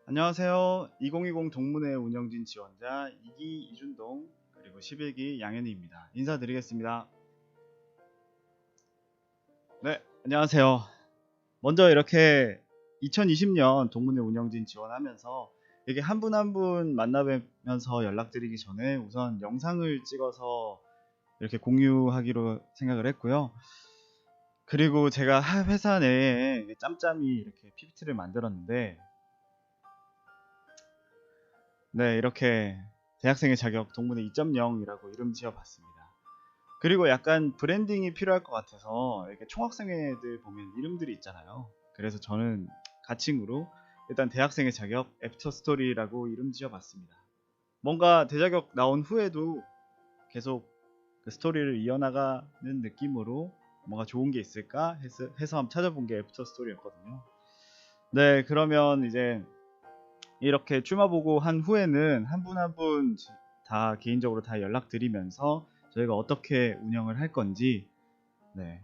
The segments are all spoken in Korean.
안녕하세요. 2020 동문회 운영진 지원자 2기 이준동 그리고 11기 양현희입니다. 인사드리겠습니다. 네, 안녕하세요. 먼저 이렇게 2020년 동문회 운영진 지원하면서 이게 한 분 한 분 만나뵈면서 연락드리기 전에 우선 영상을 찍어서 이렇게 공유하기로 생각을 했고요. 그리고 제가 회사 내에 짬짬이 이렇게 PPT를 만들었는데 네, 이렇게 대학생의 자격 동문회 2.0이라고 이름 지어봤습니다. 그리고 약간 브랜딩이 필요할 것 같아서 이렇게 총학생회들 보면 이름들이 있잖아요. 그래서 저는 가칭으로 일단 대학생의 자격 애프터 스토리라고 이름 지어봤습니다. 뭔가 대자격 나온 후에도 계속 그 스토리를 이어나가는 느낌으로 뭔가 좋은 게 있을까 해서 한번 찾아본 게 애프터 스토리였거든요. 네, 그러면 이제 이렇게 출마 보고 한 후에는 한 분 한 분 다 개인적으로 다 연락드리면서 저희가 어떻게 운영을 할 건지, 네,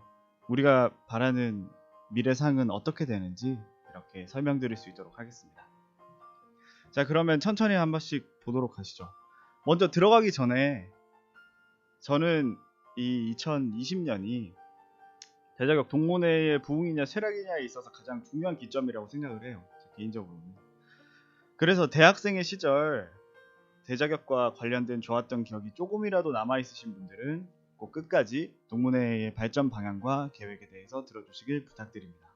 우리가 바라는 미래상은 어떻게 되는지 이렇게 설명드릴 수 있도록 하겠습니다. 자, 그러면 천천히 한 번씩 보도록 하시죠. 먼저 들어가기 전에 저는 이 2020년이 대자격 동문회의 부흥이냐 쇠락이냐에 있어서 가장 중요한 기점이라고 생각을 해요. 개인적으로는. 그래서 대학생의 시절 대자격과 관련된 좋았던 기억이 조금이라도 남아있으신 분들은 꼭 끝까지 동문회의 발전 방향과 계획에 대해서 들어주시길 부탁드립니다.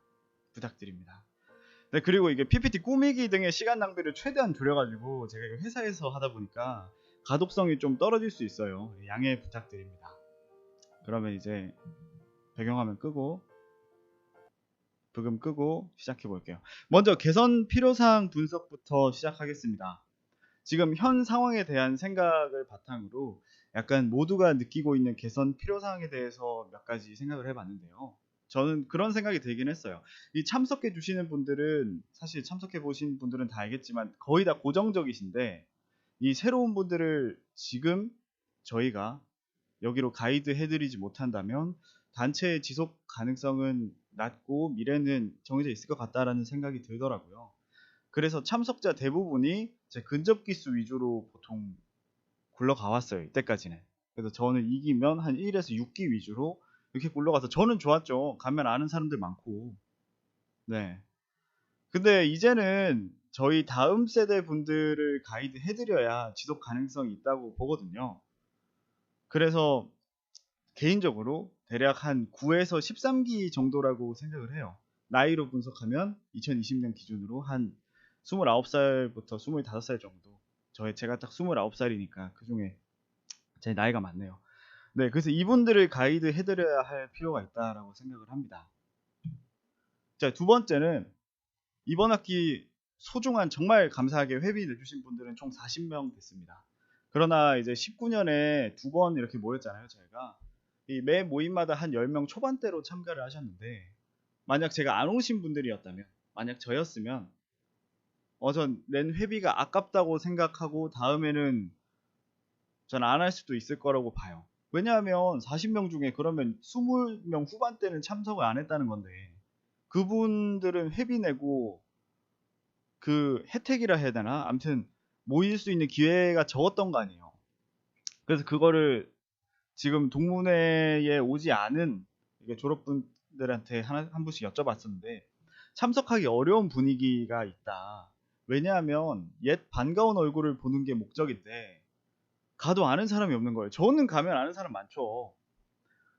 네, 그리고 이게 PPT 꾸미기 등의 시간 낭비를 최대한 줄여가지고 제가 이거 회사에서 하다 보니까 가독성이 좀 떨어질 수 있어요. 양해 부탁드립니다. 그러면 이제 배경화면 끄고 부금 끄고 시작해 볼게요. 먼저 개선 필요사항 분석부터 시작하겠습니다. 지금 현 상황에 대한 생각을 바탕으로 약간 모두가 느끼고 있는 개선 필요사항에 대해서 몇 가지 생각을 해봤는데요. 저는 그런 생각이 들긴 했어요. 이 참석해 주시는 분들은 사실 참석해 보신 분들은 다 알겠지만 거의 다 고정적이신데 이 새로운 분들을 지금 저희가 여기로 가이드 해드리지 못한다면 단체의 지속 가능성은 낮고 미래는 정해져 있을 것 같다라는 생각이 들더라고요. 그래서 참석자 대부분이 제 근접 기수 위주로 보통 굴러가 왔어요. 이때까지는. 그래서 저는 이기면 한 1에서 6기 위주로 이렇게 굴러가서 저는 좋았죠. 가면 아는 사람들 많고. 네. 근데 이제는 저희 다음 세대 분들을 가이드 해드려야 지속 가능성이 있다고 보거든요. 그래서 개인적으로 대략 한 9에서 13기 정도라고 생각을 해요. 나이로 분석하면 2020년 기준으로 한 29살부터 25살 정도. 제가 딱 29살이니까 그 중에 제 나이가 많네요. 네, 그래서 이분들을 가이드 해드려야 할 필요가 있다라고 생각을 합니다. 자, 두 번째는 이번 학기 소중한 정말 감사하게 회비 내주신 분들은 총 40명 됐습니다. 그러나 이제 19년에 두 번 이렇게 모였잖아요, 저희가. 이 매 모임마다 한 10명 초반대로 참가를 하셨는데 만약 제가 안 오신 분들이었다면 만약 저였으면 전 낸 회비가 아깝다고 생각하고 다음에는 전 안 할 수도 있을 거라고 봐요. 왜냐하면 40명 중에 그러면 20명 후반대는 참석을 안 했다는 건데 그분들은 회비 내고 그 혜택이라 해야 되나? 아무튼 모일 수 있는 기회가 적었던 거 아니에요. 그래서 그거를 지금 동문회에 오지 않은 졸업분들한테 한 분씩 여쭤봤었는데 참석하기 어려운 분위기가 있다. 왜냐하면 옛 반가운 얼굴을 보는 게 목적인데 가도 아는 사람이 없는 거예요. 저는 가면 아는 사람 많죠.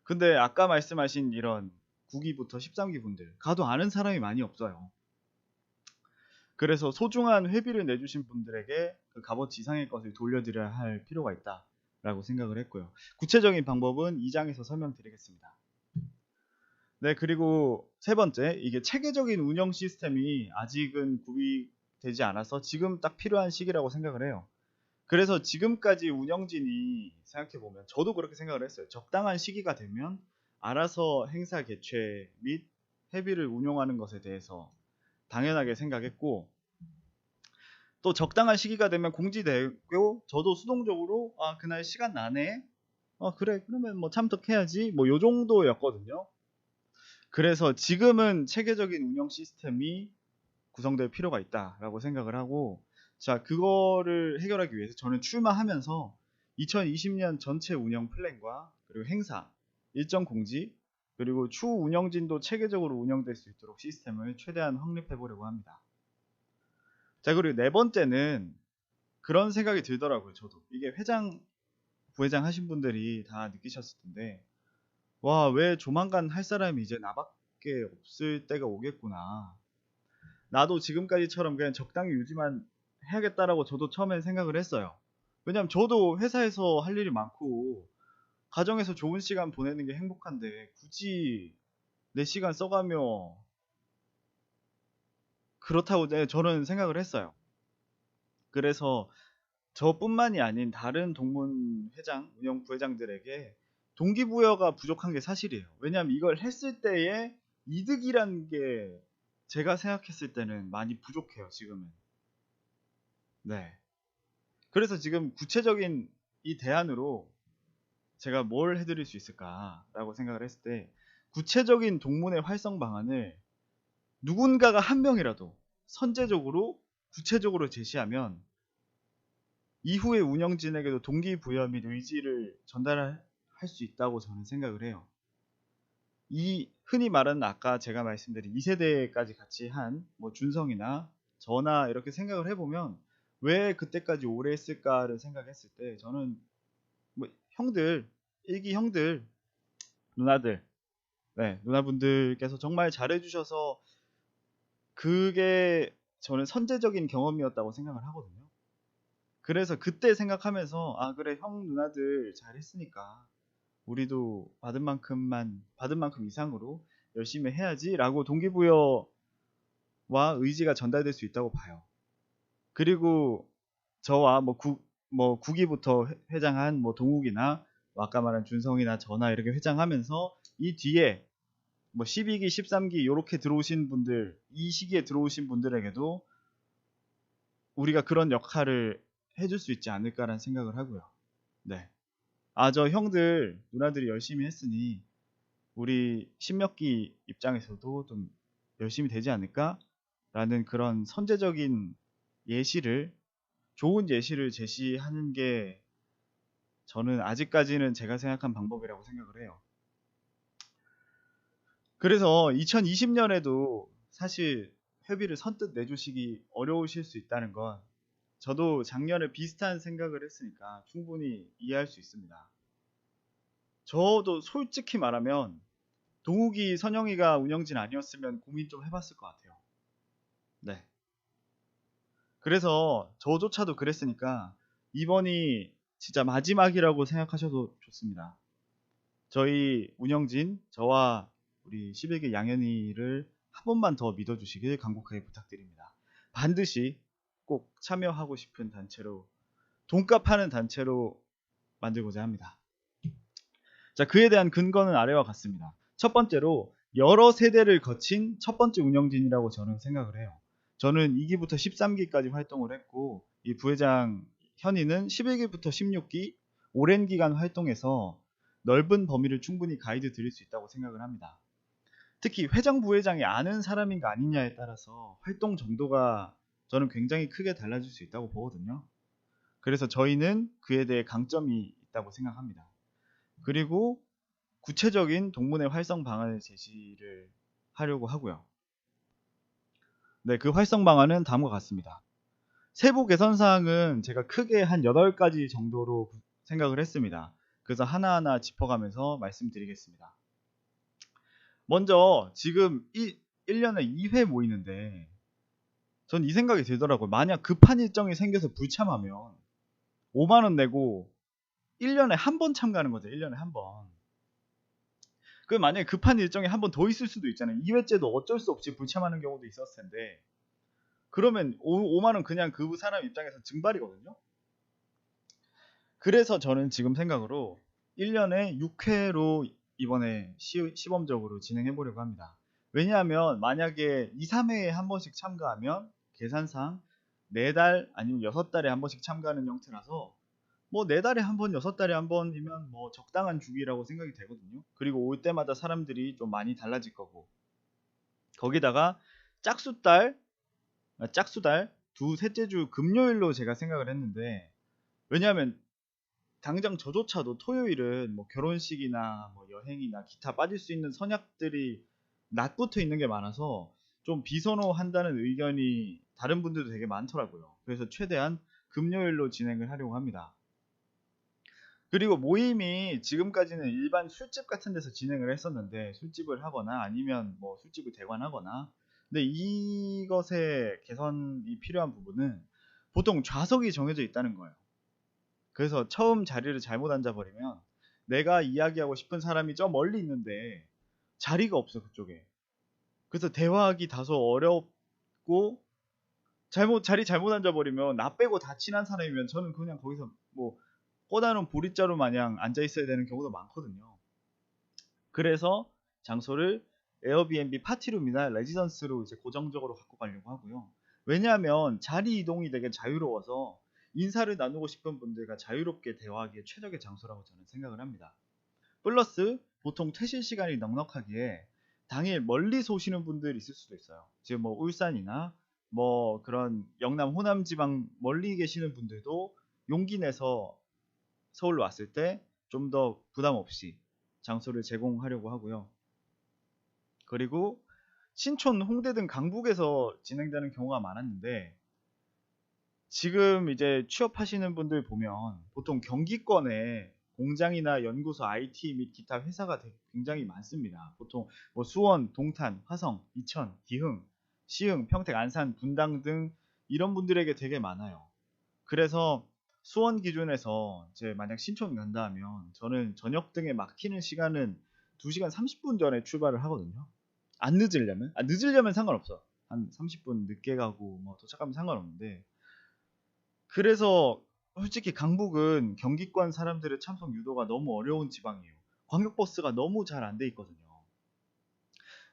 근데 아까 말씀하신 이런 9기부터 13기 분들 가도 아는 사람이 많이 없어요. 그래서 소중한 회비를 내주신 분들에게 그 값어치 이상의 것을 돌려드려야 할 필요가 있다라고 생각을 했고요. 구체적인 방법은 2장에서 설명드리겠습니다. 네, 그리고 세 번째, 이게 체계적인 운영 시스템이 아직은 구비되지 않아서 지금 딱 필요한 시기라고 생각을 해요. 그래서 지금까지 운영진이 생각해보면 저도 그렇게 생각을 했어요. 적당한 시기가 되면 알아서 행사 개최 및 회비를 운용하는 것에 대해서 당연하게 생각했고 또 적당한 시기가 되면 공지되고 저도 수동적으로 그날 시간 나네 그래 그러면 뭐 참석해야지 뭐 요 정도였거든요. 그래서 지금은 체계적인 운영 시스템이 구성될 필요가 있다라고 생각을 하고, 자, 그거를 해결하기 위해서 저는 출마하면서 2020년 전체 운영 플랜과 그리고 행사, 일정 공지, 그리고 추후 운영진도 체계적으로 운영될 수 있도록 시스템을 최대한 확립해 보려고 합니다. 자, 그리고 네 번째는 그런 생각이 들더라고요. 저도 이게 회장, 부회장 하신 분들이 다 느끼셨을 텐데, 와, 왜 조만간 할 사람이 이제 나밖에 없을 때가 오겠구나. 나도 지금까지처럼 그냥 적당히 유지만 해야겠다라고 저도 처음엔 생각을 했어요. 왜냐면 저도 회사에서 할 일이 많고 가정에서 좋은 시간 보내는 게 행복한데 굳이 내 시간 써가며 그렇다고 저는 생각을 했어요. 그래서 저뿐만이 아닌 다른 동문 회장, 운영 부회장들에게 동기부여가 부족한 게 사실이에요. 왜냐하면 이걸 했을 때의 이득이란 게 제가 생각했을 때는 많이 부족해요, 지금은. 네. 그래서 지금 구체적인 이 대안으로 제가 뭘 해드릴 수 있을까라고 생각을 했을 때, 구체적인 동문회 활성 방안을 누군가가 한 명이라도 선제적으로 구체적으로 제시하면 이후의 운영진에게도 동기부여 및 의지를 전달할 수 있다고 저는 생각을 해요. 이 흔히 말하는 아까 제가 말씀드린 2세대까지 같이 한 뭐 준성이나 저나 이렇게 생각을 해보면 왜 그때까지 오래 했을까를 생각했을 때 저는 뭐 형들, 일기 형들, 누나들, 네, 누나분들께서 정말 잘해주셔서 그게 저는 선제적인 경험이었다고 생각을 하거든요. 그래서 그때 생각하면서 아 그래 형 누나들 잘했으니까 우리도 받은 만큼 이상으로 열심히 해야지라고 동기부여와 의지가 전달될 수 있다고 봐요. 그리고 저와 뭐 구기부터 회장한 뭐 동욱이나 뭐 아까 말한 준성이나 저나 이렇게 회장하면서 이 뒤에 뭐 12기, 13기 요렇게 들어오신 분들, 이 시기에 들어오신 분들에게도 우리가 그런 역할을 해줄 수 있지 않을까라는 생각을 하고요. 네. 아, 저 형들, 누나들이 열심히 했으니 우리 신몇기 입장에서도 좀 열심히 되지 않을까라는 그런 선제적인 예시를, 좋은 예시를 제시하는 게 저는 아직까지는 제가 생각한 방법이라고 생각을 해요. 그래서 2020년에도 사실 회비를 선뜻 내주시기 어려우실 수 있다는 건 저도 작년에 비슷한 생각을 했으니까 충분히 이해할 수 있습니다. 저도 솔직히 말하면 동욱이, 선영이가 운영진 아니었으면 고민 좀 해봤을 것 같아요. 네. 그래서 저조차도 그랬으니까 이번이 진짜 마지막이라고 생각하셔도 좋습니다. 저희 운영진, 저와 우리 11기 양현이를 한 번만 더 믿어주시길 간곡하게 부탁드립니다. 반드시 꼭 참여하고 싶은 단체로, 돈값 하는 단체로 만들고자 합니다. 자, 그에 대한 근거는 아래와 같습니다. 첫 번째로 여러 세대를 거친 첫 번째 운영진이라고 저는 생각을 해요. 저는 2기부터 13기까지 활동을 했고 이 부회장 현이는 11기부터 16기 오랜 기간 활동해서 넓은 범위를 충분히 가이드 드릴 수 있다고 생각을 합니다. 특히 회장 부회장이 아는 사람인가 아니냐에 따라서 활동 정도가 저는 굉장히 크게 달라질 수 있다고 보거든요. 그래서 저희는 그에 대해 강점이 있다고 생각합니다. 그리고 구체적인 동문회 활성 방안을 제시를 하려고 하고요. 네, 그 활성 방안은 다음과 같습니다. 세부 개선 사항은 제가 크게 한 8가지 정도로 생각을 했습니다. 그래서 하나하나 짚어가면서 말씀드리겠습니다. 먼저 지금 1년에 2회 모이는데 전 이 생각이 들더라고요. 만약 급한 일정이 생겨서 불참하면 5만 원 내고 1년에 한 번 참가하는 거죠. 1년에 한 번. 그 만약에 급한 일정이 한 번 더 있을 수도 있잖아요. 2회째도 어쩔 수 없이 불참하는 경우도 있었을 텐데 그러면 5만 원 그냥 그 사람 입장에서 증발이거든요. 그래서 저는 지금 생각으로 1년에 6회로 이번에 시범적으로 진행해 보려고 합니다. 왜냐하면 만약에 2, 3회에 한 번씩 참가하면 계산상 4달 아니면 6달에 한 번씩 참가하는 형태라서 뭐 4달에 한 번, 6달에 한 번이면 뭐 적당한 주기라고 생각이 되거든요. 그리고 올 때마다 사람들이 좀 많이 달라질 거고 거기다가 짝수달 짝수달 두셋째 주 금요일로 제가 생각을 했는데, 왜냐하면 당장 저조차도 토요일은 뭐 결혼식이나 뭐 여행이나 기타 빠질 수 있는 선약들이 낮부터 있는 게 많아서 좀 비선호한다는 의견이 다른 분들도 되게 많더라고요. 그래서 최대한 금요일로 진행을 하려고 합니다. 그리고 모임이 지금까지는 일반 술집 같은 데서 진행을 했었는데, 술집을 하거나 아니면 뭐 술집을 대관하거나, 근데 이것의 개선이 필요한 부분은 보통 좌석이 정해져 있다는 거예요. 그래서 처음 자리를 잘못 앉아버리면 내가 이야기하고 싶은 사람이 저 멀리 있는데 자리가 없어, 그쪽에. 그래서 대화하기 다소 어렵고, 자리 잘못 앉아버리면 나 빼고 다 친한 사람이면 저는 그냥 거기서 뭐 꼬다놓은 보릿자루 마냥 앉아 있어야 되는 경우도 많거든요. 그래서 장소를 에어비앤비 파티룸이나 레지던스로 이제 고정적으로 갖고 가려고 하고요. 왜냐하면 자리 이동이 되게 자유로워서 인사를 나누고 싶은 분들과 자유롭게 대화하기에 최적의 장소라고 저는 생각을 합니다. 플러스 보통 퇴실 시간이 넉넉하기에 당일 멀리서 오시는 분들이 있을 수도 있어요. 지금 뭐 울산이나 뭐 그런 영남 호남 지방 멀리 계시는 분들도 용기 내서 서울로 왔을 때 좀 더 부담 없이 장소를 제공하려고 하고요. 그리고 신촌, 홍대 등 강북에서 진행되는 경우가 많았는데, 지금 이제 취업하시는 분들 보면 보통 경기권에 공장이나 연구소, IT 및 기타 회사가 굉장히 많습니다. 보통 뭐 수원, 동탄, 화성, 이천, 기흥, 시흥, 평택, 안산, 분당 등 이런 분들에게 되게 많아요. 그래서 수원 기준에서 이제 만약 신촌 간다 하면 저는 저녁 등에 막히는 시간은 2시간 30분 전에 출발을 하거든요. 안 늦으려면? 늦으려면 상관없어. 한 30분 늦게 가고 뭐 도착하면 상관없는데, 그래서 솔직히 강북은 경기권 사람들의 참석 유도가 너무 어려운 지방이에요. 광역버스가 너무 잘 안 돼 있거든요.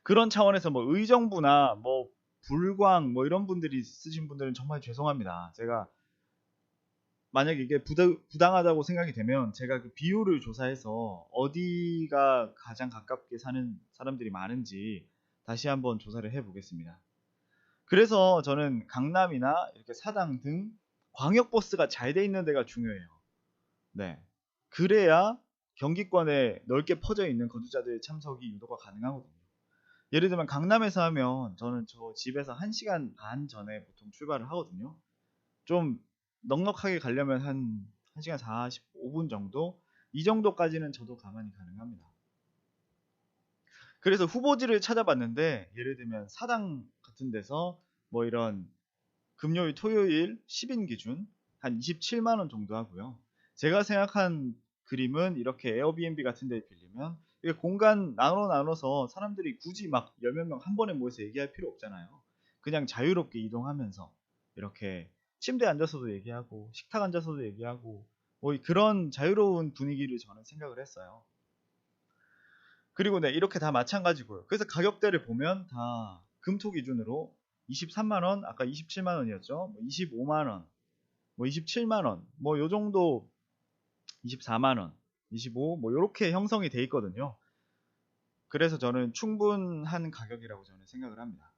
그런 차원에서 뭐 의정부나 뭐 불광 뭐 이런 분들이 쓰신 분들은 정말 죄송합니다. 제가 만약 이게 부당하다고 생각이 되면 제가 그 비율을 조사해서 어디가 가장 가깝게 사는 사람들이 많은지 다시 한번 조사를 해 보겠습니다. 그래서 저는 강남이나 이렇게 사당 등 광역버스가 잘 돼 있는 데가 중요해요. 네. 그래야 경기권에 넓게 퍼져 있는 거주자들의 참석이 유도가 가능하거든요. 예를 들면 강남에서 하면 저는 저 집에서 1시간 반 전에 보통 출발을 하거든요. 좀 넉넉하게 가려면 한 1시간 45분 정도? 이 정도까지는 저도 가만히 가능합니다. 그래서 후보지를 찾아봤는데, 예를 들면 사당 같은 데서 뭐 이런 금요일, 토요일 10인 기준 한 27만 원 정도 하고요. 제가 생각한 그림은 이렇게 에어비앤비 같은 데 빌리면 이게 공간 나눠서 사람들이 굳이 막 열몇 명 한 번에 모여서 얘기할 필요 없잖아요. 그냥 자유롭게 이동하면서 이렇게 침대에 앉아서도 얘기하고 식탁 앉아서도 얘기하고 뭐 그런 자유로운 분위기를 저는 생각을 했어요. 그리고 네, 이렇게 다 마찬가지고요. 그래서 가격대를 보면 다 금토 기준으로 23만 원, 아까 27만 원이었죠. 뭐 25만 원, 뭐 27만 원, 뭐 요 정도 24만 원, 25, 뭐 요렇게 형성이 돼 있거든요. 그래서 저는 충분한 가격이라고 저는 생각을 합니다.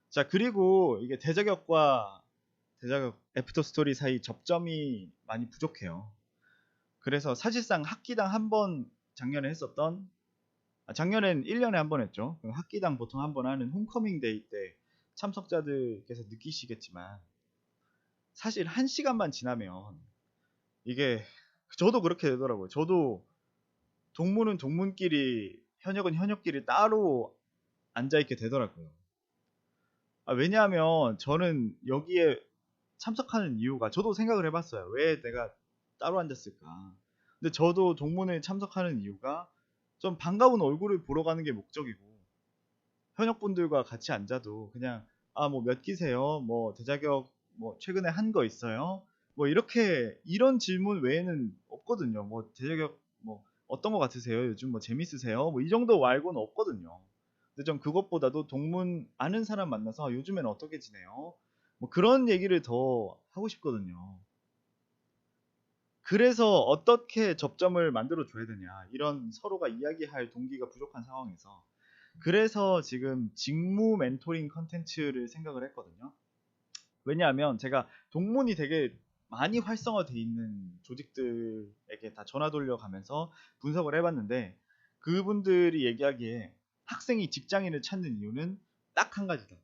자, 그리고 이게 대저격과 대저격 애프터 스토리 사이 접점이 많이 부족해요. 그래서 사실상 학기당 한 번 작년에 했었던, 작년엔 1년에 한 번 했죠. 학기당 보통 한 번 하는 홈커밍 데이 때 참석자들께서 느끼시겠지만 사실 1시간만 지나면 이게, 저도 그렇게 되더라고요. 저도 동문은 동문끼리 현역은 현역끼리 따로 앉아있게 되더라고요. 왜냐하면 저는 여기에 참석하는 이유가, 저도 생각을 해봤어요. 왜 내가 따로 앉았을까. 근데 저도 동문회 참석하는 이유가 좀 반가운 얼굴을 보러 가는 게 목적이고, 현역분들과 같이 앉아도 그냥 뭐 몇 기세요? 뭐 대자격 뭐 최근에 한 거 있어요? 뭐 이렇게 이런 질문 외에는 없거든요. 뭐 대자격 뭐 어떤 거 같으세요? 요즘 뭐 재밌으세요? 뭐 이 정도 말고는 없거든요. 근데 좀 그것보다도 동문 아는 사람 만나서 요즘엔 어떻게 지내요? 뭐 그런 얘기를 더 하고 싶거든요. 그래서 어떻게 접점을 만들어 줘야 되냐, 이런 서로가 이야기할 동기가 부족한 상황에서, 그래서 지금 직무 멘토링 컨텐츠를 생각을 했거든요. 왜냐하면 제가 동문이 되게 많이 활성화돼 있는 조직들에게 다 전화 돌려가면서 분석을 해봤는데, 그분들이 얘기하기에 학생이 직장인을 찾는 이유는 딱 한 가지다.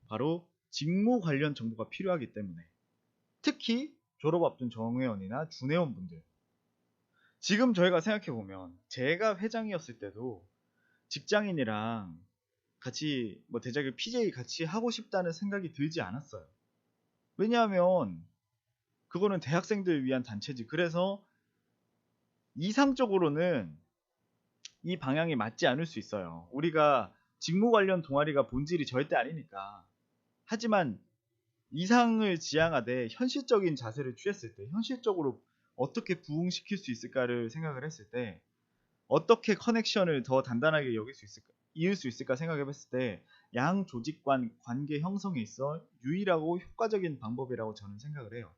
바로 직무 관련 정보가 필요하기 때문에. 특히 졸업 앞둔 정회원이나 준회원분들. 지금 저희가 생각해보면 제가 회장이었을 때도 직장인이랑 같이 뭐 대자교 PJ 같이 하고 싶다는 생각이 들지 않았어요. 왜냐하면 그거는 대학생들 위한 단체지. 그래서 이상적으로는 이 방향이 맞지 않을 수 있어요. 우리가 직무 관련 동아리가 본질이 절대 아니니까. 하지만 이상을 지향하되 현실적인 자세를 취했을 때, 현실적으로 어떻게 부응시킬 수 있을까를 생각을 했을 때, 어떻게 커넥션을 더 단단하게 여길 수 있을까, 이을 수 있을까 생각해 봤을 때, 양 조직 간 관계 형성에 있어 유일하고 효과적인 방법이라고 저는 생각을 해요.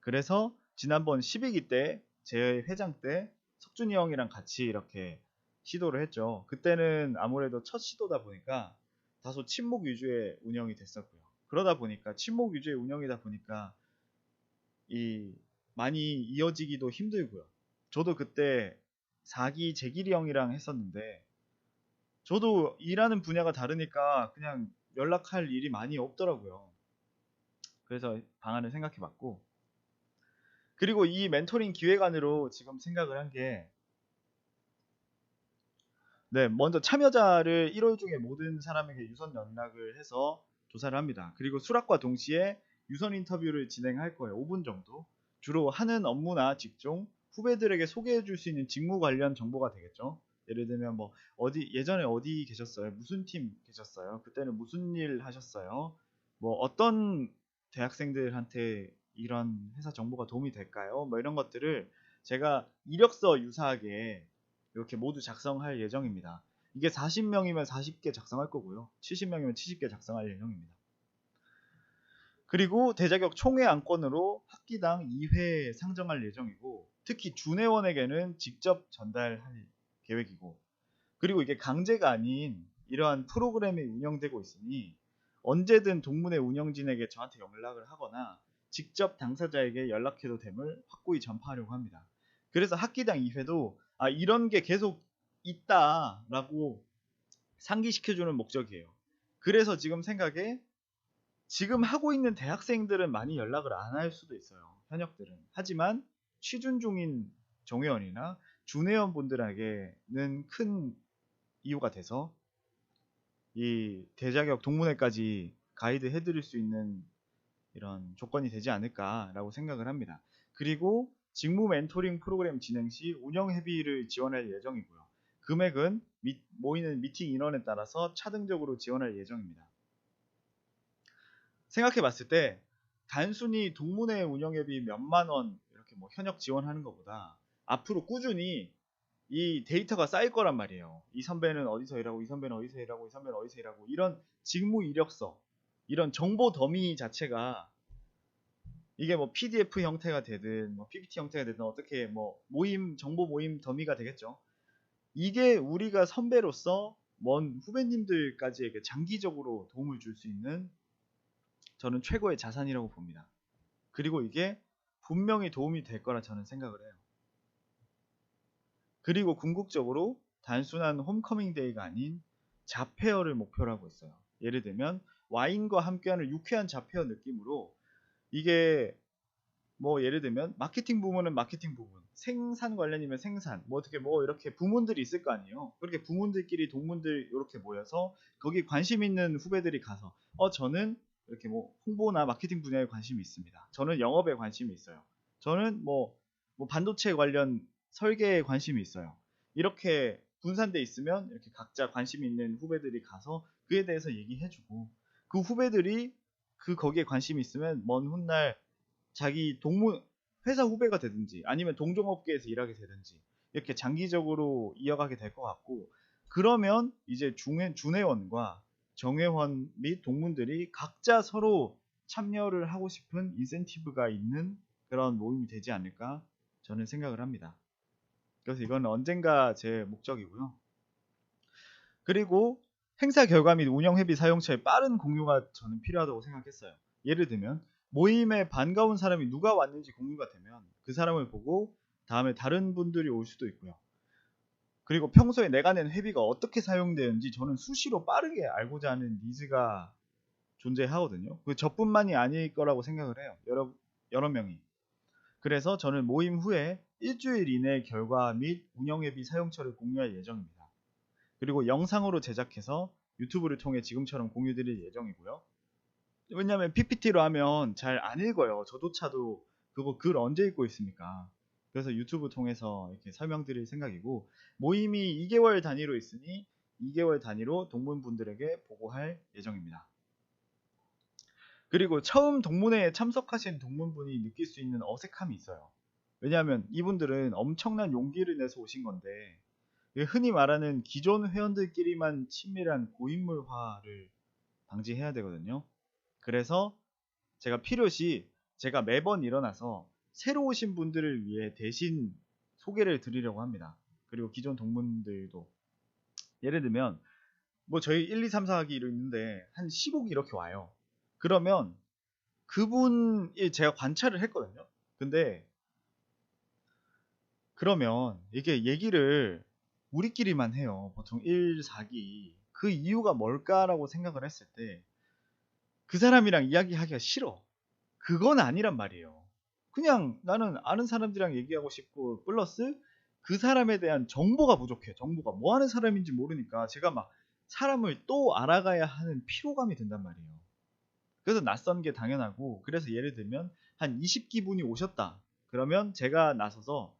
그래서 지난번 12기 때 제 회장 때 석준이 형이랑 같이 이렇게 시도를 했죠. 그때는 아무래도 첫 시도다 보니까 다소 친목 위주의 운영이 됐었고요. 그러다 보니까 친목 위주의 운영이다 보니까 이 많이 이어지기도 힘들고요. 저도 그때 4기 재길이 형이랑 했었는데, 저도 일하는 분야가 다르니까 그냥 연락할 일이 많이 없더라고요. 그래서 방안을 생각해 봤고, 그리고 이 멘토링 기획안으로 지금 생각을 한 게, 네, 먼저 참여자를 1월 중에 모든 사람에게 유선 연락을 해서 조사를 합니다. 그리고 수락과 동시에 유선 인터뷰를 진행할 거예요. 5분 정도. 주로 하는 업무나 직종, 후배들에게 소개해 줄 수 있는 직무 관련 정보가 되겠죠. 예를 들면 뭐 예전에 어디 계셨어요? 무슨 팀 계셨어요? 그때는 무슨 일 하셨어요? 뭐 어떤 대학생들한테 이런 회사 정보가 도움이 될까요? 뭐 이런 것들을 제가 이력서 유사하게 이렇게 모두 작성할 예정입니다. 이게 40명이면 40개 작성할 거고요. 70명이면 70개 작성할 예정입니다. 그리고 대자격 총회 안건으로 학기당 2회 상정할 예정이고, 특히 준회원에게는 직접 전달할 계획이고, 그리고 이게 강제가 아닌 이러한 프로그램이 운영되고 있으니 언제든 동문회 운영진에게 저한테 연락을 하거나 직접 당사자에게 연락해도 됨을 확고히 전파하려고 합니다. 그래서 학기당 2회도 이런 게 계속 있다라고 상기시켜주는 목적이에요. 그래서 지금 생각에, 지금 하고 있는 대학생들은 많이 연락을 안 할 수도 있어요. 현역들은. 하지만 취준 중인 정회원이나 준회원 분들에게는 큰 이유가 돼서 이 대자격 동문회까지 가이드 해드릴 수 있는 이런 조건이 되지 않을까라고 생각을 합니다. 그리고 직무 멘토링 프로그램 진행 시 운영 회비를 지원할 예정이고요. 금액은 모이는 미팅 인원에 따라서 차등적으로 지원할 예정입니다. 생각해 봤을 때 단순히 동문회 운영회비 몇만 원 이렇게 뭐 현역 지원하는 것보다 앞으로 꾸준히 이 데이터가 쌓일 거란 말이에요. 이 선배는 어디서 일하고, 이 선배는 어디서 일하고, 이 선배는 어디서 일하고, 이런 직무 이력서, 이런 정보 더미 자체가, 이게 뭐 PDF 형태가 되든 뭐 PPT 형태가 되든 어떻게 뭐 정보 모임 더미가 되겠죠. 이게 우리가 선배로서 먼 후배님들까지에게 장기적으로 도움을 줄 수 있는, 저는 최고의 자산이라고 봅니다. 그리고 이게 분명히 도움이 될 거라 저는 생각을 해요. 그리고 궁극적으로 단순한 홈커밍 데이가 아닌 자페어를 목표로 하고 있어요. 예를 들면 와인과 함께하는 유쾌한 자페어 느낌으로, 이게 뭐 예를 들면 마케팅 부문은 마케팅 부문, 생산 관련이면 생산, 뭐 어떻게 뭐 이렇게 부문들이 있을 거 아니에요. 그렇게 부문들끼리 동문들 이렇게 모여서 거기 관심 있는 후배들이 가서 저는 이렇게 뭐 홍보나 마케팅 분야에 관심이 있습니다. 저는 영업에 관심이 있어요. 저는 뭐 반도체 관련 설계에 관심이 있어요. 이렇게 분산돼 있으면 이렇게 각자 관심 있는 후배들이 가서 그에 대해서 얘기해주고, 그 후배들이 거기에 관심이 있으면 먼 훗날 자기 회사 후배가 되든지 아니면 동종업계에서 일하게 되든지 이렇게 장기적으로 이어가게 될 것 같고, 그러면 이제 준회원과 정회원 및 동문들이 각자 서로 참여를 하고 싶은 인센티브가 있는 그런 모임이 되지 않을까 저는 생각을 합니다. 그래서 이건 언젠가 제 목적이고요. 그리고 행사 결과 및 운영 회비 사용처의 빠른 공유가 저는 필요하다고 생각했어요. 예를 들면 모임에 반가운 사람이 누가 왔는지 공유가 되면 그 사람을 보고 다음에 다른 분들이 올 수도 있고요. 그리고 평소에 내가 낸 회비가 어떻게 사용되는지 저는 수시로 빠르게 알고자 하는 니즈가 존재하거든요. 그 저뿐만이 아닐 거라고 생각을 해요. 여러 명이. 그래서 저는 모임 후에 일주일 이내 결과 및 운영회비 사용처를 공유할 예정입니다. 그리고 영상으로 제작해서 유튜브를 통해 지금처럼 공유드릴 예정이고요. 왜냐하면 PPT로 하면 잘 안 읽어요. 저조차도 그거 글 언제 읽고 있습니까? 그래서 유튜브 통해서 이렇게 설명드릴 생각이고, 모임이 2개월 단위로 있으니 2개월 단위로 동문분들에게 보고할 예정입니다. 그리고 처음 동문회에 참석하신 동문분이 느낄 수 있는 어색함이 있어요. 왜냐하면 이분들은 엄청난 용기를 내서 오신 건데, 흔히 말하는 기존 회원들끼리만 친밀한 고인물화를 방지해야 되거든요. 그래서 제가 필요시 제가 매번 일어나서 새로 오신 분들을 위해 대신 소개를 드리려고 합니다. 그리고 기존 동문들도 예를 들면 뭐 저희 1, 2, 3, 4학기로 있는데 한 15기 이렇게 와요. 그러면 그분이 제가 관찰을 했거든요. 근데 그러면 이게 얘기를 우리끼리만 해요. 보통 1, 4기. 그 이유가 뭘까라고 생각을 했을 때 그 사람이랑 이야기하기가 싫어. 그건 아니란 말이에요. 그냥 나는 아는 사람들이랑 얘기하고 싶고, 플러스 그 사람에 대한 정보가 부족해. 정보가 뭐 하는 사람인지 모르니까 제가 막 사람을 또 알아가야 하는 피로감이 든단 말이에요. 그래서 낯선 게 당연하고, 그래서 예를 들면 한 20기분이 오셨다. 그러면 제가 나서서,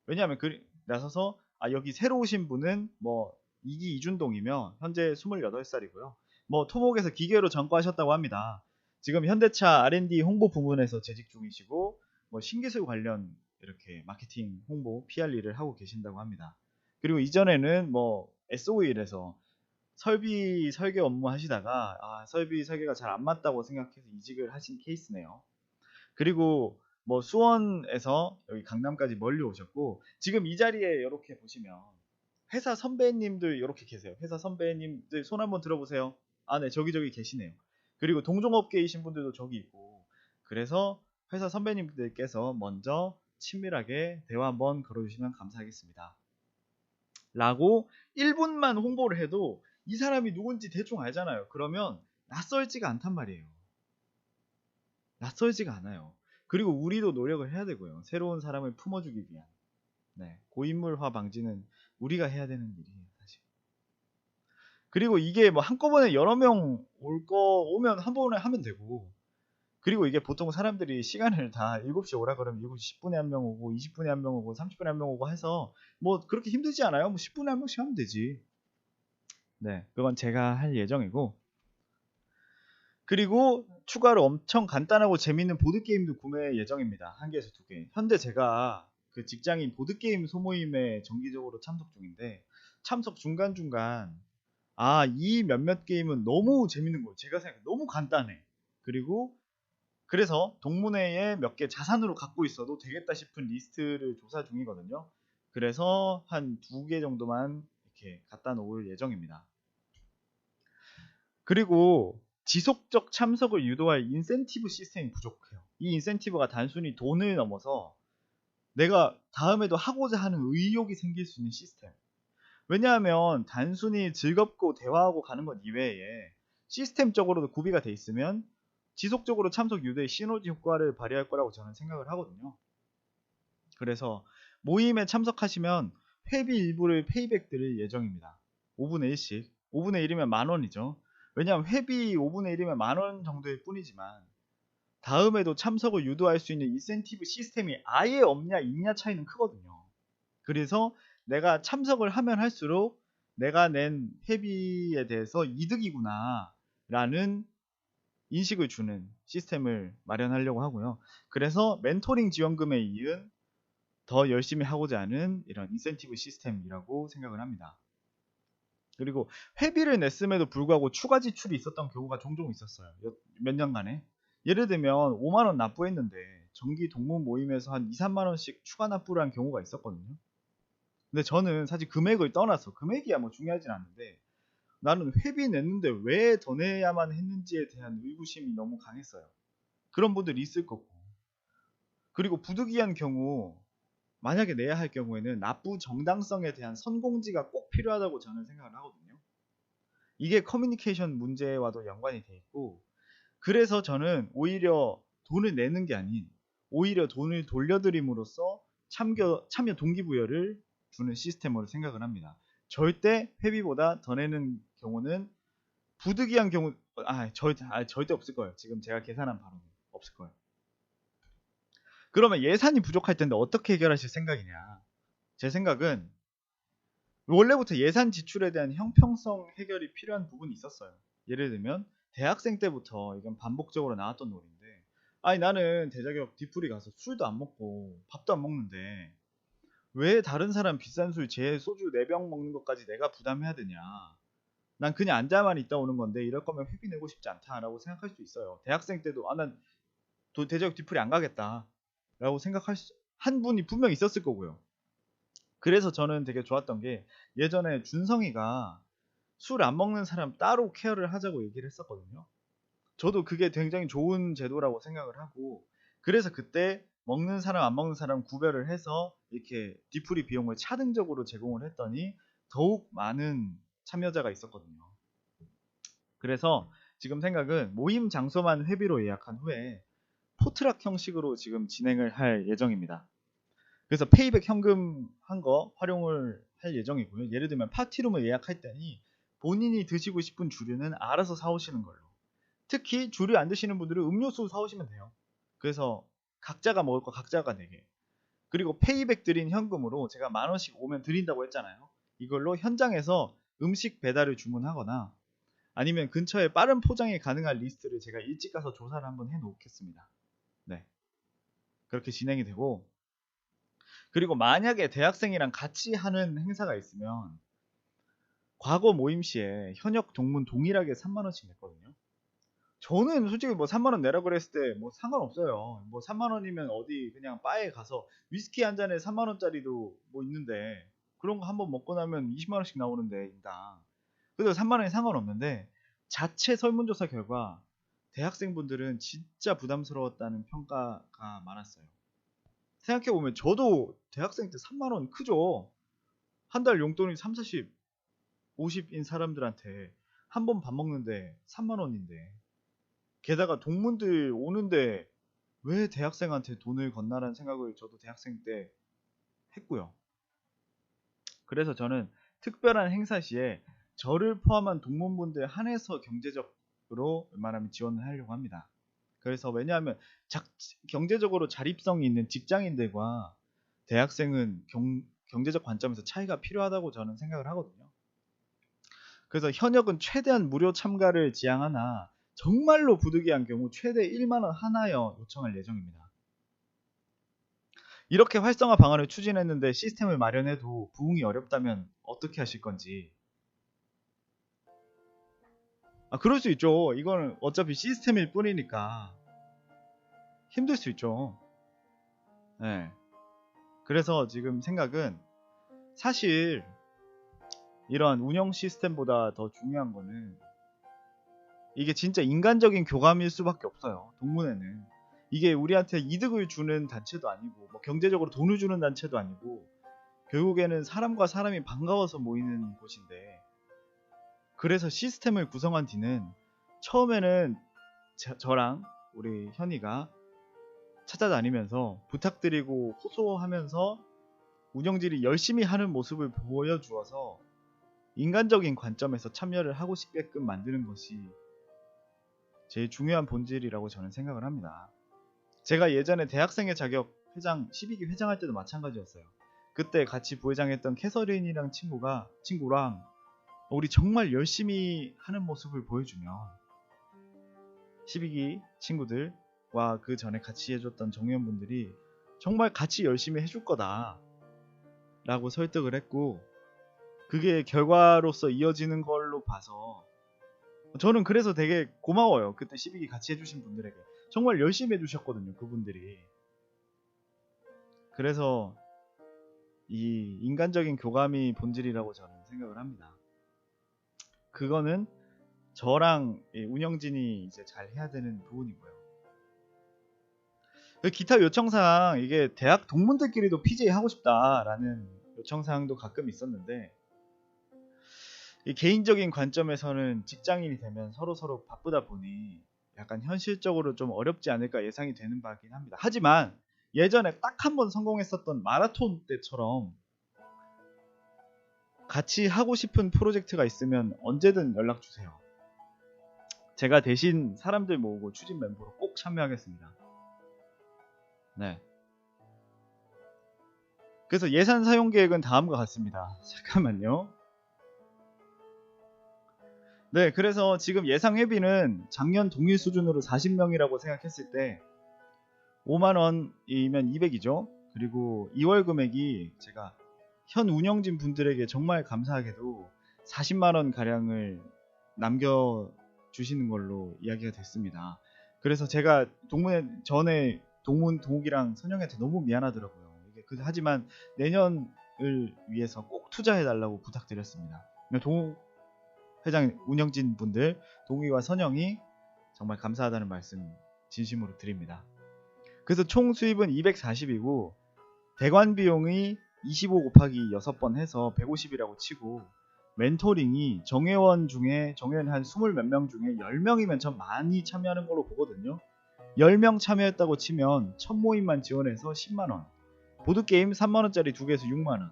왜냐하면 나서서 여기 새로 오신 분은 뭐 이기 이준동이며 현재 28살이고요. 뭐 토목에서 기계로 전과하셨다고 합니다. 지금 현대차 R&D 홍보 부문에서 재직 중이시고 뭐 신기술 관련 이렇게 마케팅 홍보 PR 일을 하고 계신다고 합니다. 그리고 이전에는 뭐 SO일에서 설비 설계 업무 하시다가 설비 설계가 잘 안 맞다고 생각해서 이직을 하신 케이스네요. 그리고 뭐 수원에서 여기 강남까지 멀리 오셨고, 지금 이 자리에 이렇게 보시면 회사 선배님들 이렇게 계세요. 회사 선배님들 손 한번 들어보세요. 네, 저기 계시네요. 그리고 동종업계이신 분들도 저기 있고, 그래서 회사 선배님들께서 먼저 친밀하게 대화 한번 걸어주시면 감사하겠습니다. 라고 1분만 홍보를 해도 이 사람이 누군지 대충 알잖아요. 그러면 낯설지가 않단 말이에요. 낯설지가 않아요. 그리고 우리도 노력을 해야 되고요. 새로운 사람을 품어주기 위한. 고인물화 방지는 우리가 해야 되는 일이에요, 사실. 그리고 이게 뭐 한꺼번에 여러 명 오면 한 번에 하면 되고, 그리고 이게 보통 사람들이 시간을 다 7시에 오라 그러면 7시 10분에 한 명 오고 20분에 한 명 오고 30분에 한 명 오고 해서 뭐 그렇게 힘들지 않아요. 뭐 10분에 한 명씩 하면 되지. 그건 제가 할 예정이고, 그리고 추가로 엄청 간단하고 재밌는 보드게임도 구매 예정입니다. 1개에서 2개. 현재 제가 그 직장인 보드게임 소모임에 정기적으로 참석 중인데, 참석 중간중간 이 몇몇 게임은 너무 재밌는 거예요. 제가 생각해 너무 간단해. 그리고 그래서 동문회에 몇 개 자산으로 갖고 있어도 되겠다 싶은 리스트를 조사 중이거든요. 그래서 한 2개 정도만 이렇게 갖다 놓을 예정입니다. 그리고 지속적 참석을 유도할 인센티브 시스템이 부족해요. 이 인센티브가 단순히 돈을 넘어서 내가 다음에도 하고자 하는 의욕이 생길 수 있는 시스템. 왜냐하면 단순히 즐겁고 대화하고 가는 것 이외에 시스템적으로도 구비가 돼 있으면 지속적으로 참석 유도의 시너지 효과를 발휘할 거라고 저는 생각을 하거든요. 그래서 모임에 참석하시면 회비 일부를 페이백 드릴 예정입니다. 5분의 1씩. 5분의 1이면 10,000원이죠. 왜냐하면 회비 5분의 1이면 10,000원 정도일 뿐이지만 다음에도 참석을 유도할 수 있는 인센티브 시스템이 아예 없냐 있냐 차이는 크거든요. 그래서 내가 참석을 하면 할수록 내가 낸 회비에 대해서 이득이구나 라는 인식을 주는 시스템을 마련하려고 하고요. 그래서 멘토링 지원금에 이은 더 열심히 하고자 하는 이런 인센티브 시스템이라고 생각을 합니다. 그리고 회비를 냈음에도 불구하고 추가 지출이 있었던 경우가 종종 있었어요. 몇 년간에. 예를 들면 5만원 납부했는데 정기 동문 모임에서 한 2, 3만원씩 추가 납부를 한 경우가 있었거든요. 근데 저는 사실 금액을 떠나서, 금액이야 뭐 중요하진 않은데 나는 회비 냈는데 왜 더 내야만 했는지에 대한 의구심이 너무 강했어요. 그런 분들이 있을 거고. 그리고 부득이한 경우 만약에 내야 할 경우에는 납부 정당성에 대한 선공지가 꼭 필요하다고 저는 생각을 하거든요. 이게 커뮤니케이션 문제와도 연관이 돼 있고, 그래서 저는 오히려 돈을 내는 게 아닌 오히려 돈을 돌려드림으로써 참여 동기부여를 주는 시스템으로 생각을 합니다. 절대 회비보다 더 내는 경우는 부득이한 경우 절대 없을 거예요. 지금 제가 계산한 바로는 없을 거예요. 그러면 예산이 부족할 텐데 어떻게 해결하실 생각이냐? 제 생각은 원래부터 예산 지출에 대한 형평성 해결이 필요한 부분이 있었어요. 예를 들면 대학생 때부터 이건 반복적으로 나왔던 논리인데, 아니 나는 대자격 뒤풀이 가서 술도 안 먹고 밥도 안 먹는데 왜 다른 사람 비싼 술 제 소주 4병 먹는 것까지 내가 부담해야 되냐. 난 그냥 앉아만 있다 오는 건데 이럴 거면 회비 내고 싶지 않다라고 생각할 수 있어요. 대학생 때도 난 대자격 뒤풀이 안 가겠다 라고 한 분이 분명 있었을 거고요. 그래서 저는 되게 좋았던 게 예전에 준성이가 술 안 먹는 사람 따로 케어를 하자고 얘기를 했었거든요. 저도 그게 굉장히 좋은 제도라고 생각을 하고, 그래서 그때 먹는 사람 안 먹는 사람 구별을 해서 이렇게 뒤풀이 비용을 차등적으로 제공을 했더니 더욱 많은 참여자가 있었거든요. 그래서 지금 생각은 모임 장소만 회비로 예약한 후에 포트락 형식으로 지금 진행을 할 예정입니다. 그래서 페이백 현금 한 거 활용을 할 예정이고요. 예를 들면 파티룸을 예약할 때니 본인이 드시고 싶은 주류는 알아서 사오시는 걸로. 특히 주류 안 드시는 분들은 음료수 사오시면 돼요. 그래서 각자가 먹을 거 각자가 내게. 그리고 페이백 드린 현금으로 제가 10,000원씩 오면 드린다고 했잖아요. 이걸로 현장에서 음식 배달을 주문하거나 아니면 근처에 빠른 포장이 가능한 리스트를 제가 일찍 가서 조사를 한번 해 놓겠습니다. 네. 그렇게 진행이 되고, 그리고 만약에 대학생이랑 같이 하는 행사가 있으면 과거 모임 시에 현역 동문 동일하게 30,000원씩 냈거든요. 저는 솔직히 뭐 30,000원 내라 그랬을 때 뭐 상관없어요. 뭐 30,000원이면 어디 그냥 바에 가서 위스키 한 잔에 30,000원짜리도 뭐 있는데 그런 거 한번 먹고 나면 200,000원씩 나오는데 인당. 그래서 30,000원이 상관없는데, 자체 설문조사 결과 대학생분들은 진짜 부담스러웠다는 평가가 많았어요. 생각해보면 저도 대학생 때 30,000원 크죠. 한 달 용돈이 3, 40, 50인 사람들한테 한 번 밥 먹는데 30,000원인데, 게다가 동문들 오는데 왜 대학생한테 돈을 건나라는 생각을 저도 대학생 때 했고요. 그래서 저는 특별한 행사 시에 저를 포함한 동문분들 한해서 경제적으로 웬만하면 지원을 하려고 합니다. 그래서 왜냐하면 경제적으로 자립성이 있는 직장인들과 대학생은 경제적 관점에서 차이가 필요하다고 저는 생각을 하거든요. 그래서 현역은 최대한 무료 참가를 지향하나 정말로 부득이한 경우 최대 10,000원 하나여 요청할 예정입니다. 이렇게 활성화 방안을 추진했는데 시스템을 마련해도 부응이 어렵다면 어떻게 하실 건지. 그럴 수 있죠. 이거는 어차피 시스템일 뿐이니까 힘들 수 있죠. 네. 그래서 지금 생각은 사실 이런 운영 시스템보다 더 중요한 거는 이게 진짜 인간적인 교감일 수밖에 없어요. 동문회는 이게 우리한테 이득을 주는 단체도 아니고 뭐 경제적으로 돈을 주는 단체도 아니고 결국에는 사람과 사람이 반가워서 모이는 곳인데, 그래서 시스템을 구성한 뒤는 처음에는 저랑 우리 현이가 찾아다니면서 부탁드리고 호소하면서 운영진이 열심히 하는 모습을 보여주어서 인간적인 관점에서 참여를 하고 싶게끔 만드는 것이 제일 중요한 본질이라고 저는 생각을 합니다. 제가 예전에 대학생의 자격 회장 12기 회장할 때도 마찬가지였어요. 그때 같이 부회장했던 캐서린이랑 친구랑 우리 정말 열심히 하는 모습을 보여주면 12기 친구들과 그 전에 같이 해줬던 정의원분들이 정말 같이 열심히 해줄 거다 라고 설득을 했고, 그게 결과로서 이어지는 걸로 봐서 저는 그래서 되게 고마워요. 그때 12기 같이 해주신 분들에게 정말 열심히 해주셨거든요, 그분들이. 그래서 이 인간적인 교감이 본질이라고 저는 생각을 합니다. 그거는 저랑 운영진이 이제 잘 해야 되는 부분이고요. 기타 요청사항, 이게 대학 동문들끼리도 PJ 하고 싶다라는 요청사항도 가끔 있었는데, 이 개인적인 관점에서는 직장인이 되면 서로 바쁘다 보니 약간 현실적으로 좀 어렵지 않을까 예상이 되는 바긴 합니다. 하지만 예전에 딱 한 번 성공했었던 마라톤 때처럼 같이 하고 싶은 프로젝트가 있으면 언제든 연락 주세요. 제가 대신 사람들 모으고 추진 멤버로 꼭 참여하겠습니다. 네. 그래서 예산 사용 계획은 다음과 같습니다. 잠깐만요. 네, 그래서 지금 예상 회비는 작년 동일 수준으로 40명이라고 생각했을 때 5만원이면 200이죠. 그리고 2월 금액이 제가 현 운영진 분들에게 정말 감사하게도 40만원 가량을 남겨주시는 걸로 이야기가 됐습니다. 그래서 제가 전에 동욱이랑 선영한테 너무 미안하더라고요. 하지만 내년을 위해서 꼭 투자해달라고 부탁드렸습니다. 동욱 회장 운영진 분들, 동욱이와 선영이 정말 감사하다는 말씀 진심으로 드립니다. 그래서 총 수입은 240이고 대관 비용이 25 곱하기 6번 해서 150이라고 치고, 멘토링이 정회원 한 20 몇 명 중에 10명이면 참 많이 참여하는 걸로 보거든요. 10명 참여했다고 치면 첫 모임만 지원해서 10만원, 보드게임 3만원짜리 2개에서 6만원,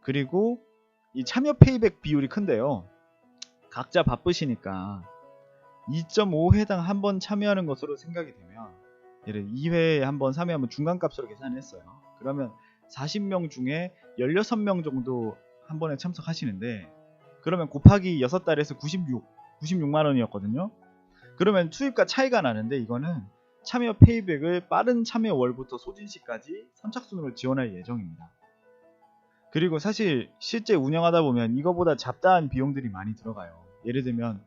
그리고 이 참여 페이백 비율이 큰데요. 각자 바쁘시니까 2.5회당 한 번 참여하는 것으로 생각이 되면, 예를 2회에 한 번 3회 중간값으로 계산을 했어요. 그러면 40명 중에 16명 정도 한 번에 참석하시는데, 그러면 곱하기 6달에서 96만원이었거든요. 그러면 수입과 차이가 나는데, 이거는 참여 페이백을 빠른 참여 월부터 소진시까지 선착순으로 지원할 예정입니다. 그리고 사실 실제 운영하다 보면 이거보다 잡다한 비용들이 많이 들어가요. 예를 들면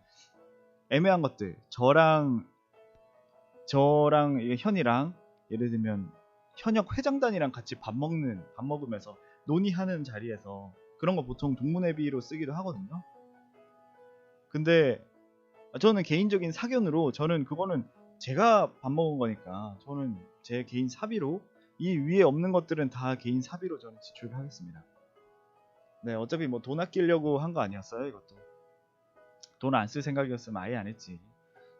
애매한 것들, 저랑 현이랑 예를 들면 현역 회장단이랑 같이 밥 먹으면서 논의하는 자리에서 그런 거 보통 동문회비로 쓰기도 하거든요. 근데 저는 개인적인 사견으로, 저는 그거는 제가 밥 먹은 거니까 저는 제 개인 사비로, 이 위에 없는 것들은 다 개인 사비로 저는 지출을 하겠습니다. 네, 어차피 뭐 돈 아끼려고 한 거 아니었어요. 이것도 돈 안 쓸 생각이었으면 아예 안 했지.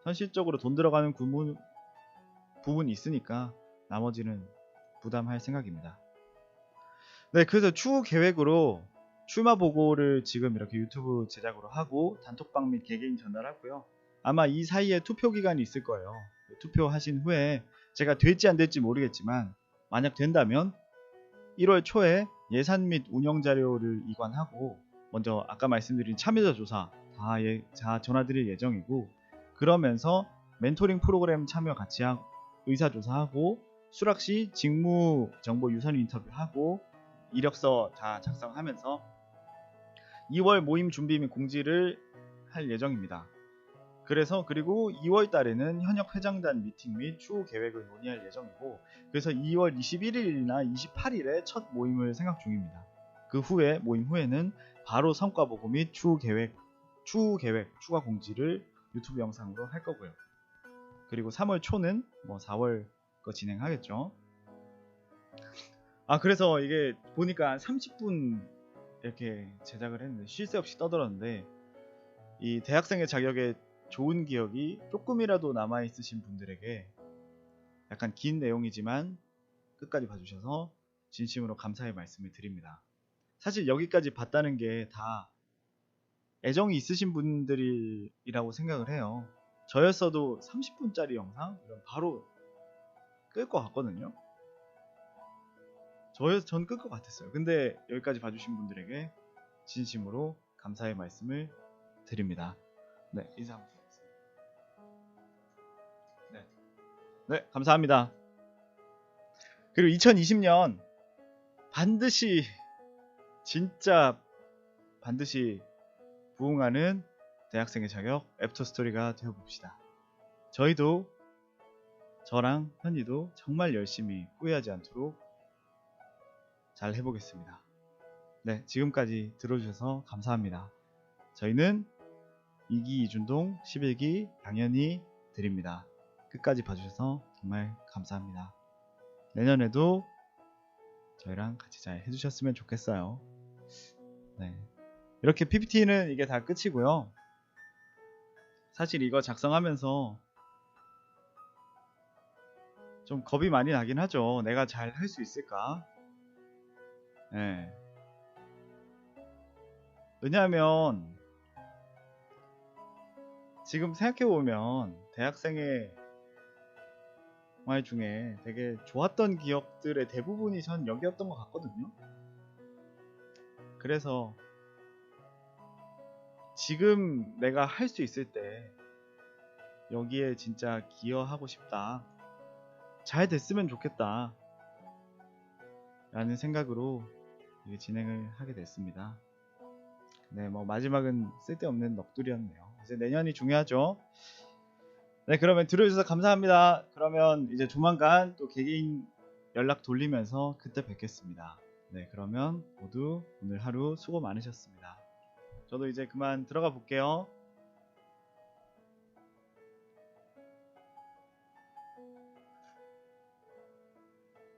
현실적으로 돈 들어가는 부분이 있으니까 나머지는 부담할 생각입니다. 네, 그래서 추후 계획으로 출마 보고를 지금 이렇게 유튜브 제작으로 하고 단톡방 및 개개인 전달하고요. 아마 이 사이에 투표 기간이 있을 거예요. 투표하신 후에 제가 될지 안 될지 모르겠지만, 만약 된다면 1월 초에 예산 및 운영 자료를 이관하고, 먼저 아까 말씀드린 참여자 조사 다 전화드릴 예정이고, 그러면서 멘토링 프로그램 참여 같이 하고, 의사조사하고, 수락시 직무 정보 유선 인터뷰하고, 이력서 다 작성하면서 2월 모임 준비 및 공지를 할 예정입니다. 그리고 2월 달에는 현역 회장단 미팅 및 추후 계획을 논의할 예정이고, 그래서 2월 21일이나 28일에 첫 모임을 생각 중입니다. 그 후에 모임 후에는 바로 성과 보고 및 추후 계획, 추가 공지를 유튜브 영상으로 할 거고요. 그리고 3월 초는 뭐 4월 거 진행하겠죠. 그래서 이게 보니까 30분 이렇게 제작을 했는데 쉴 새 없이 떠들었는데, 이 대학생의 자격에 좋은 기억이 조금이라도 남아있으신 분들에게 약간 긴 내용이지만 끝까지 봐주셔서 진심으로 감사의 말씀을 드립니다. 사실 여기까지 봤다는 게 다 애정이 있으신 분들이라고 생각을 해요. 저였어도 30분짜리 영상 바로 끌 것 같거든요. 전 끌 것 같았어요. 근데 여기까지 봐주신 분들에게 진심으로 감사의 말씀을 드립니다. 네, 인사 한번 드리겠습니다. 네, 감사합니다. 그리고 2020년 진짜 반드시 부응하는 대학생의 자격 애프터스토리가 되어봅시다. 저랑 현이도 정말 열심히 후회하지 않도록 잘 해보겠습니다. 네, 지금까지 들어주셔서 감사합니다. 저희는 2기 이준동, 11기 당연히 드립니다. 끝까지 봐주셔서 정말 감사합니다. 내년에도 저희랑 같이 잘 해주셨으면 좋겠어요. 네. 이렇게 PPT는 이게 다 끝이고요. 사실 이거 작성하면서 좀 겁이 많이 나긴 하죠. 내가 잘 할 수 있을까? 네. 왜냐하면 지금 생각해보면 대학생의 말 중에 되게 좋았던 기억들의 대부분이 전 여기였던 것 같거든요. 그래서 지금 내가 할 수 있을 때 여기에 진짜 기여하고 싶다. 잘 됐으면 좋겠다. 라는 생각으로 이게 진행을 하게 됐습니다. 네, 뭐 마지막은 쓸데없는 넋두리였네요. 이제 내년이 중요하죠. 네, 그러면 들어주셔서 감사합니다. 그러면 이제 조만간 또 개개인 연락 돌리면서 그때 뵙겠습니다. 네, 그러면 모두 오늘 하루 수고 많으셨습니다. 저도 이제 그만 들어가 볼게요.